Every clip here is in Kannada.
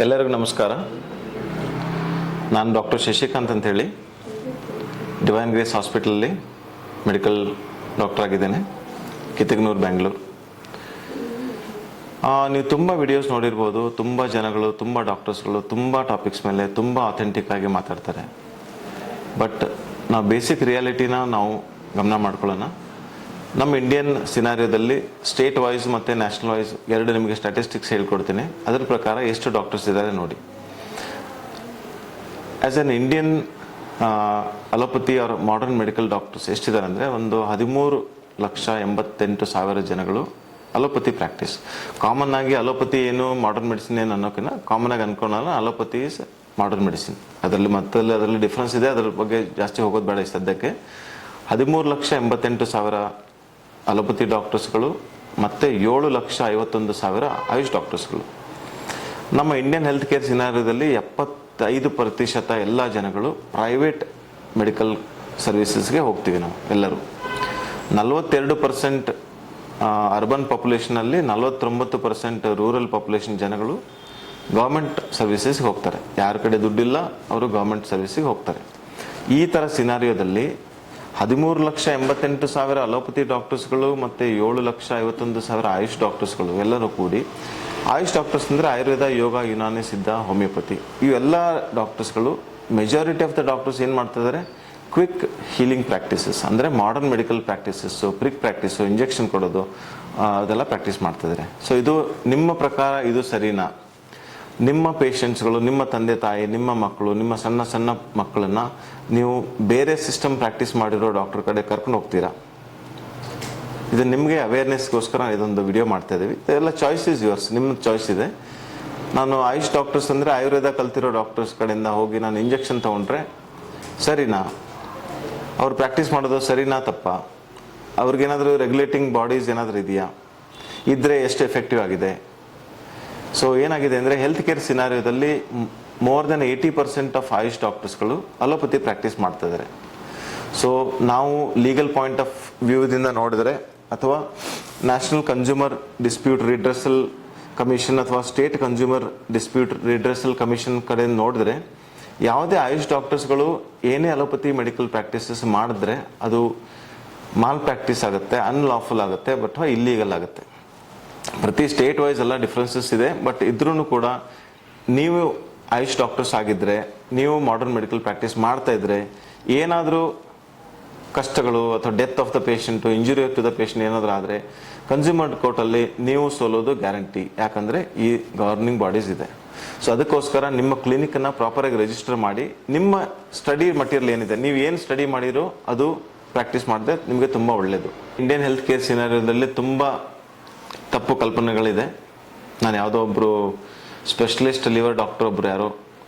ಎಲ್ಲರಿಗೂ ನಮಸ್ಕಾರ. ನಾನು ಡಾಕ್ಟರ್ ಶಶಿಕಾಂತ್ ಅಂತೇಳಿ ಡಿವೈನ್ ಗ್ರೇಸ್ ಹಾಸ್ಪಿಟಲಲ್ಲಿ ಮೆಡಿಕಲ್ ಡಾಕ್ಟರ್ ಆಗಿದ್ದೇನೆ, ಕಿತ್ತಗನೂರು, ಬೆಂಗಳೂರು. ನೀವು ತುಂಬ ವಿಡಿಯೋಸ್ ನೋಡಿರ್ಬೋದು. ತುಂಬ ಜನಗಳು, ತುಂಬ ಡಾಕ್ಟರ್ಸ್ಗಳು ತುಂಬ ಟಾಪಿಕ್ಸ್ ಮೇಲೆ ತುಂಬ ಅಥೆಂಟಿಕ್ ಆಗಿ ಮಾತಾಡ್ತಾರೆ. ಬಟ್ ನಾವು ಬೇಸಿಕ್ ರಿಯಾಲಿಟಿನ ನಾವು ಗಮನ ಮಾಡ್ಕೊಳ್ಳೋಣ. ನಮ್ಮ ಇಂಡಿಯನ್ ಸಿನಾರಿಯೋದಲ್ಲಿ ಸ್ಟೇಟ್ ವೈಸ್ ಮತ್ತು ನ್ಯಾಷನಲ್ ವೈಸ್ ಎರಡು ನಿಮಗೆ ಸ್ಟ್ಯಾಟಿಸ್ಟಿಕ್ಸ್ ಹೇಳ್ಕೊಡ್ತೀನಿ. ಅದರ ಪ್ರಕಾರ ಎಷ್ಟು ಡಾಕ್ಟರ್ಸ್ ಇದ್ದಾರೆ ನೋಡಿ. As an Indian allopathy or modern medical doctors ಎಷ್ಟಿದ್ದಾರೆ ಅಂದರೆ ಒಂದು 13,88,000 ಜನಗಳು ಅಲೋಪತಿ ಪ್ರಾಕ್ಟೀಸ್. ಕಾಮನ್ ಆಗಿ ಅಲೋಪತಿ ಏನು ಮಾಡರ್ನ್ ಮೆಡಿಸಿನ್ ಏನು ಅನ್ನೋಕ್ಕಿಂತ ಕಾಮನ್ ಆಗಿ ಅನ್ಕೊಳ್ಳೋಣ ಅಲೋಪತಿ ಈಸ್ ಮಾಡರ್ನ್ ಮೆಡಿಸಿನ್. ಅದರಲ್ಲಿ ಡಿಫ್ರೆನ್ಸ್ ಇದೆ, ಅದರ ಬಗ್ಗೆ ಜಾಸ್ತಿ ಹೋಗೋದು ಬೇಡ ಈ ಸದ್ಯಕ್ಕೆ. 13,88,000 ಅಲೋಪತಿ ಡಾಕ್ಟರ್ಸ್ಗಳು ಮತ್ತು 7,51,000 ಆಯುಷ್ ಡಾಕ್ಟರ್ಸ್ಗಳು. ನಮ್ಮ ಇಂಡಿಯನ್ ಹೆಲ್ತ್ ಕೇರ್ ಸಿನಾರಿಯೋದಲ್ಲಿ 75% ಎಲ್ಲ ಜನಗಳು ಪ್ರೈವೇಟ್ ಮೆಡಿಕಲ್ ಸರ್ವಿಸಸ್ಗೆ ಹೋಗ್ತೀವಿ ನಾವು ಎಲ್ಲರೂ. 42% ಅರ್ಬನ್ ಪಾಪ್ಯುಲೇಷನಲ್ಲಿ, 49% ರೂರಲ್ ಪಾಪ್ಯುಲೇಷನ್ ಜನಗಳು ಗೌರ್ಮೆಂಟ್ ಸರ್ವಿಸಸ್ಗೆ ಹೋಗ್ತಾರೆ. ಯಾರ ಕಡೆ ದುಡ್ಡಿಲ್ಲ ಅವರು ಗೌರ್ಮೆಂಟ್ ಸರ್ವಿಸಿಗೆ ಹೋಗ್ತಾರೆ. ಈ ಥರ ಸಿನಾರಿಯೋದಲ್ಲಿ 13,88,000 ಅಲೋಪತಿ ಡಾಕ್ಟರ್ಸ್ಗಳು ಮತ್ತು 7,51,000 ಆಯುಷ್ ಡಾಕ್ಟರ್ಸ್ಗಳು ಎಲ್ಲರೂ ಕೂಡಿ, ಆಯುಷ್ ಡಾಕ್ಟರ್ಸ್ ಅಂದರೆ ಆಯುರ್ವೇದ, ಯೋಗ, ಯುನಾನಿ, ಸಿದ್ಧ, ಹೋಮಿಯೋಪತಿ, ಇವೆಲ್ಲ ಡಾಕ್ಟರ್ಸ್ಗಳು ಮೆಜಾರಿಟಿ ಆಫ್ ದ ಡಾಕ್ಟರ್ಸ್ ಏನು ಮಾಡ್ತಿದ್ದಾರೆ? ಕ್ವಿಕ್ ಹೀಲಿಂಗ್ ಪ್ರಾಕ್ಟೀಸಸ್ ಅಂದರೆ modern medical practices, prick practice, injection ಕೊಡೋದು, ಅದೆಲ್ಲ ಪ್ರಾಕ್ಟೀಸ್ ಮಾಡ್ತಿದ್ದಾರೆ. ಸೊ ಇದು ನಿಮ್ಮ ಪ್ರಕಾರ ಇದು ಸರಿನಾ? ನಿಮ್ಮ ಪೇಷಂಟ್ಸ್ಗಳು, ನಿಮ್ಮ ತಂದೆ ತಾಯಿ, ನಿಮ್ಮ ಮಕ್ಕಳು, ನಿಮ್ಮ ಸಣ್ಣ ಸಣ್ಣ ಮಕ್ಕಳನ್ನು ನೀವು ಬೇರೆ ಸಿಸ್ಟಮ್ ಪ್ರಾಕ್ಟೀಸ್ ಮಾಡಿರೋ ಡಾಕ್ಟರ್ ಕಡೆ ಕರ್ಕೊಂಡು ಹೋಗ್ತೀರಾ? ಇದು ನಿಮಗೆ ಅವೇರ್ನೆಸ್ಗೋಸ್ಕರ ಇದೊಂದು ವಿಡಿಯೋ ಮಾಡ್ತಾ ಇದ್ದೀವಿ. ಇದೆಲ್ಲ ಚಾಯ್ಸ್ ಇಸ್ ಯುವರ್ಸ್, ನಿಮ್ಮ ಚಾಯ್ಸ್ ಇದೆ. ನಾನು ಆಯುಷ್ ಡಾಕ್ಟರ್ಸ್ ಅಂದರೆ ಆಯುರ್ವೇದ ಕಲ್ತಿರೋ ಡಾಕ್ಟರ್ಸ್ ಕಡೆಯಿಂದ ಹೋಗಿ ನಾನು ಇಂಜೆಕ್ಷನ್ ತೊಗೊಂಡ್ರೆ ಸರಿನಾ? ಅವ್ರು ಪ್ರಾಕ್ಟೀಸ್ ಮಾಡೋದು ಸರಿನಾ ತಪ್ಪ? ಅವ್ರಿಗೇನಾದರೂ ರೆಗ್ಯುಲೇಟಿಂಗ್ ಬಾಡೀಸ್ ಏನಾದರೂ ಇದೆಯಾ? ಇದ್ದರೆ ಎಷ್ಟು ಎಫೆಕ್ಟಿವ್ ಆಗಿದೆ? ಸೊ ಏನಾಗಿದೆ ಅಂದರೆ ಹೆಲ್ತ್ ಕೇರ್ ಸಿನಾರಿಯೋದಲ್ಲಿ ಮೋರ್ ದೆನ್ 80% ಆಫ್ ಆಯುಷ್ ಡಾಕ್ಟರ್ಸ್ಗಳು ಅಲೋಪತಿ ಪ್ರಾಕ್ಟೀಸ್ ಮಾಡ್ತಿದ್ದಾರೆ. ಸೊ ನಾವು ಲೀಗಲ್ ಪಾಯಿಂಟ್ ಆಫ್ ವ್ಯೂದಿಂದ ನೋಡಿದ್ರೆ, ಅಥವಾ national consumer dispute redressal commission ಅಥವಾ state consumer dispute redressal commission ಕಡೆ ನೋಡಿದ್ರೆ, ಯಾವುದೇ ಆಯುಷ್ ಡಾಕ್ಟರ್ಸ್ಗಳು ಏನೇ ಅಲೋಪತಿ ಮೆಡಿಕಲ್ ಪ್ರಾಕ್ಟೀಸಸ್ ಮಾಡಿದ್ರೆ ಅದು ಮಾಲ್ ಪ್ರಾಕ್ಟೀಸ್ ಆಗುತ್ತೆ, ಅನ್ಲಾಫುಲ್ ಆಗುತ್ತೆ, ಬಟ್ ಇಲ್ಲೀಗಲ್ ಆಗುತ್ತೆ. ಪ್ರತಿ ಸ್ಟೇಟ್ ವೈಸ್ ಎಲ್ಲ ಡಿಫ್ರೆನ್ಸಸ್ ಇದೆ. ಬಟ್ ಇದ್ರೂ ಕೂಡ ನೀವು ಆಯುಷ್ ಡಾಕ್ಟರ್ಸ್ ಆಗಿದ್ದರೆ, ನೀವು ಮಾಡರ್ನ್ ಮೆಡಿಕಲ್ ಪ್ರಾಕ್ಟೀಸ್ ಮಾಡ್ತಾ ಇದ್ರೆ, ಏನಾದರೂ ಕಷ್ಟಗಳು ಅಥವಾ death of the patient, injury to the patient ಏನಾದರೂ ಆದರೆ ಕನ್ಸ್ಯೂಮರ್ ಕೋರ್ಟಲ್ಲಿ ನೀವು ಸೋಲೋದು ಗ್ಯಾರಂಟಿ. ಯಾಕಂದರೆ ಈ ಗವರ್ನಿಂಗ್ ಬಾಡೀಸ್ ಇದೆ. ಸೊ ಅದಕ್ಕೋಸ್ಕರ ನಿಮ್ಮ ಕ್ಲಿನಿಕನ್ನು ಪ್ರಾಪರಾಗಿ ರಿಜಿಸ್ಟರ್ ಮಾಡಿ, ನಿಮ್ಮ ಸ್ಟಡಿ ಮಟೀರಿಯಲ್ ಏನಿದೆ, ನೀವು ಏನು ಸ್ಟಡಿ ಮಾಡಿರೋ ಅದು ಪ್ರಾಕ್ಟೀಸ್ ಮಾಡಿದ್ರೆ ನಿಮಗೆ ತುಂಬ ಒಳ್ಳೆಯದು. ಇಂಡಿಯನ್ ಹೆಲ್ತ್ ಕೇರ್ ಸಿನಾರಿಯೋದಲ್ಲಿ ತುಂಬ ತಪ್ಪು ಕಲ್ಪನೆಗಳಿದೆ. ನಾನು ಯಾವುದೋ ಒಬ್ಬರು ಸ್ಪೆಷಲಿಸ್ಟ್ ಲಿವರ್ ಡಾಕ್ಟರ್ ಒಬ್ಬರು ಯಾರೋ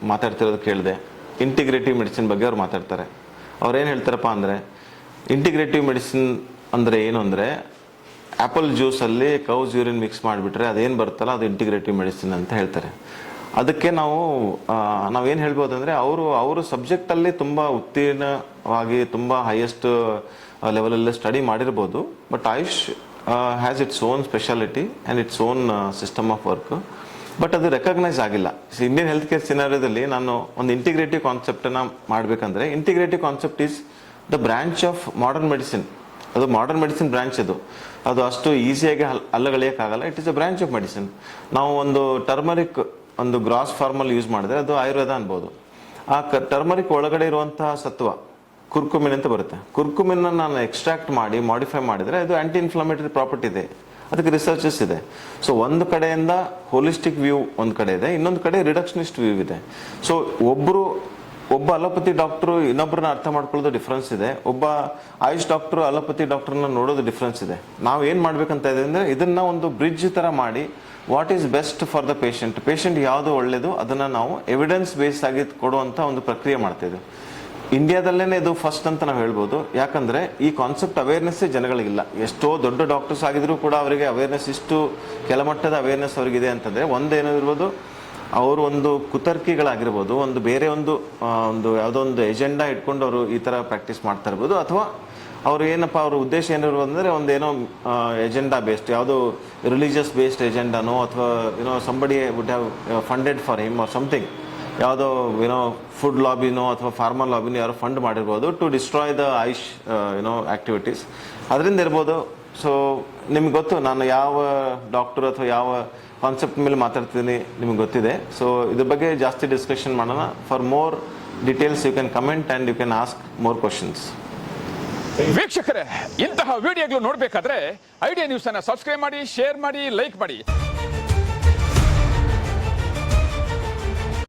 ಮಾತಾಡ್ತಿರೋದು ಕೇಳಿದೆ. ಇಂಟಿಗ್ರೇಟಿವ್ ಮೆಡಿಸಿನ್ ಬಗ್ಗೆ ಅವ್ರು ಮಾತಾಡ್ತಾರೆ. ಅವ್ರೇನು ಹೇಳ್ತಾರಪ್ಪ ಅಂದರೆ, ಇಂಟಿಗ್ರೇಟಿವ್ ಮೆಡಿಸಿನ್ ಅಂದರೆ ಏನು ಅಂದರೆ, ಆ್ಯಪಲ್ ಜ್ಯೂಸಲ್ಲಿ ಕೌಸ್ ಯೂರಿನ್ ಮಿಕ್ಸ್ ಮಾಡಿಬಿಟ್ರೆ ಅದೇನು ಬರುತ್ತಲ್ಲ ಅದು ಇಂಟಿಗ್ರೇಟಿವ್ ಮೆಡಿಸಿನ್ ಅಂತ ಹೇಳ್ತಾರೆ. ಅದಕ್ಕೆ ನಾವೇನು ಹೇಳ್ಬೋದು ಅಂದರೆ, ಅವರು ಸಬ್ಜೆಕ್ಟಲ್ಲಿ ತುಂಬ ಉತ್ತೀರ್ಣವಾಗಿ ತುಂಬ ಹೈಯೆಸ್ಟ್ ಲೆವೆಲಲ್ಲಿ ಸ್ಟಡಿ ಮಾಡಿರ್ಬೋದು. But AYUSH has its own speciality and its own system of work. But ಅದು ರೆಕಗ್ನೈಸ್ ಆಗಿಲ್ಲ. ಇಂಡಿಯನ್ ಹೆಲ್ತ್ ಕೇರ್ ಸಿನಾರಿಯೋದಲ್ಲಿ ನಾನು ಒಂದು ಇಂಟಿಗ್ರೇಟಿವ್ ಕಾನ್ಸೆಪ್ಟನ್ನು ಮಾಡಬೇಕಂದ್ರೆ, integrative concept is the branch of modern medicine. ಅದು ಮಾಡರ್ನ್ ಮೆಡಿಸಿನ್ ಬ್ರಾಂಚ್. ಅದು ಅಷ್ಟು ಈಸಿಯಾಗಿ ಅಲ್ಲಗಳೆಯೋಕ್ಕಾಗಲ್ಲ. It is a branch of medicine. ನಾವು ಒಂದು ಟರ್ಮರಿಕ್ ಒಂದು ಗ್ರಾಸ್ ಫಾರ್ಮಲ್ ಯೂಸ್ ಮಾಡಿದ್ರೆ ಅದು ಆಯುರ್ವೇದ ಅನ್ಬೋದು. ಆ ಟರ್ಮರಿಕ್ ಒಳಗಡೆ ಇರುವಂತಹ ಸತ್ವ ಕುರ್ಕುಮಿನ್ ಅಂತ ಬರುತ್ತೆ. ಕುರ್ಕುಮಿನ್ ನಾನು ಎಕ್ಸ್ಟ್ರಾಕ್ಟ್ ಮಾಡಿ ಮಾಡಿಫೈ ಮಾಡಿದರೆ ಅದು ಆಂಟಿ ಇನ್ಫ್ಲಮೇಟರಿ ಪ್ರಾಪರ್ಟಿ ಇದೆ, ಅದಕ್ಕೆ ರಿಸರ್ಚಸ್ ಇದೆ. ಸೊ ಒಂದು ಕಡೆಯಿಂದ ಹೋಲಿಸ್ಟಿಕ್ ವ್ಯೂ ಒಂದು ಕಡೆ ಇದೆ, ಇನ್ನೊಂದು ಕಡೆ ರಿಡಕ್ಷನಿಸ್ಟ್ ವ್ಯೂ ಇದೆ. ಸೊ ಒಬ್ಬ ಅಲೋಪತಿ ಡಾಕ್ಟ್ರು ಇನ್ನೊಬ್ಬರನ್ನ ಅರ್ಥ ಮಾಡ್ಕೊಳ್ಳೋದು ಡಿಫ್ರೆನ್ಸ್ ಇದೆ. ಒಬ್ಬ ಆಯುಷ್ ಡಾಕ್ಟ್ರು ಅಲೋಪತಿ ಡಾಕ್ಟ್ರನ್ನ ನೋಡೋದು ಡಿಫ್ರೆನ್ಸ್ ಇದೆ. ನಾವು ಏನು ಮಾಡ್ಬೇಕಂತ ಇದೆ ಅಂದರೆ, ಇದನ್ನ ಒಂದು ಬ್ರಿಡ್ಜ್ ಥರ ಮಾಡಿ, what is best for the patient ಯಾವುದು ಒಳ್ಳೆಯದು ಅದನ್ನು ನಾವು ಎವಿಡೆನ್ಸ್ ಬೇಸ್ ಆಗಿ ಕೊಡುವಂಥ ಒಂದು ಪ್ರಕ್ರಿಯೆ ಮಾಡ್ತಿದ್ವಿ. ಇಂಡಿಯಾದಲ್ಲೇ ಇದು ಫಸ್ಟ್ ಅಂತ ನಾವು ಹೇಳ್ಬೋದು. ಯಾಕಂದರೆ ಈ ಕಾನ್ಸೆಪ್ಟ್ ಅವೇರ್ನೆಸ್ಸೇ ಜನಗಳಿಗಿಲ್ಲ. ಎಷ್ಟೋ ದೊಡ್ಡ ಡಾಕ್ಟರ್ಸ್ ಆಗಿದ್ರೂ ಕೂಡ ಅವರಿಗೆ ಅವೇರ್ನೆಸ್, ಇಷ್ಟು ಕೆಳಮಟ್ಟದ ಅವೇರ್ನೆಸ್ ಅವರಿಗಿದೆ ಅಂತಂದರೆ, ಒಂದೇನಿರ್ಬೋದು, ಅವರು ಒಂದು ಕುತರ್ಕಿಗಳಾಗಿರ್ಬೋದು, ಒಂದು ಬೇರೆ ಒಂದು ಯಾವುದೋ ಒಂದು ಎಜೆಂಡಾ ಇಟ್ಕೊಂಡು ಅವರು ಈ ಥರ ಪ್ರಾಕ್ಟೀಸ್ ಮಾಡ್ತಾ ಇರ್ಬೋದು, ಅಥವಾ ಅವ್ರು ಏನಪ್ಪ ಅವ್ರ ಉದ್ದೇಶ ಏನಿರ್ಬೋದು ಅಂದರೆ ಒಂದೇನೋ ಎಜೆಂಡಾ ಬೇಸ್ಡ್, ಯಾವುದೋ ರಿಲಿಜಿಯಸ್ ಬೇಸ್ಡ್ ಎಜೆಂಡಾನೋ ಅಥವಾ ಏನೋ somebody would have funded for him or something, ಯಾವುದೋ ಏನೋ ಫುಡ್ ಲಾಬಿನೋ ಅಥವಾ ಫಾರ್ಮರ್ ಲಾಬಿನೋ ಯಾರೋ ಫಂಡ್ ಮಾಡಿರ್ಬೋದು to destroy the AYUSH activities, ಅದರಿಂದ ಇರ್ಬೋದು. ಸೊ ನಿಮ್ಗೆ ಗೊತ್ತು ನಾನು ಯಾವ ಡಾಕ್ಟರ್ ಅಥವಾ ಯಾವ ಕಾನ್ಸೆಪ್ಟ್ ಮೇಲೆ ಮಾತಾಡ್ತಿದ್ದೀನಿ ನಿಮ್ಗೆ ಗೊತ್ತಿದೆ. ಸೊ ಇದ್ರ ಬಗ್ಗೆ ಜಾಸ್ತಿ ಡಿಸ್ಕಷನ್ ಮಾಡೋಣ. For more details you can comment and you can ask more questions. ವೀಕ್ಷಕರೇ, ಇಂತಹ ವಿಡಿಯೋಗಳು ನೋಡಬೇಕಾದ್ರೆ ಐಡಿಯಾ ನ್ಯೂಸ್ ಅನ್ನು ಸಬ್ಸ್ಕ್ರೈಬ್ ಮಾಡಿ, ಶೇರ್ ಮಾಡಿ, ಲೈಕ್ ಮಾಡಿ.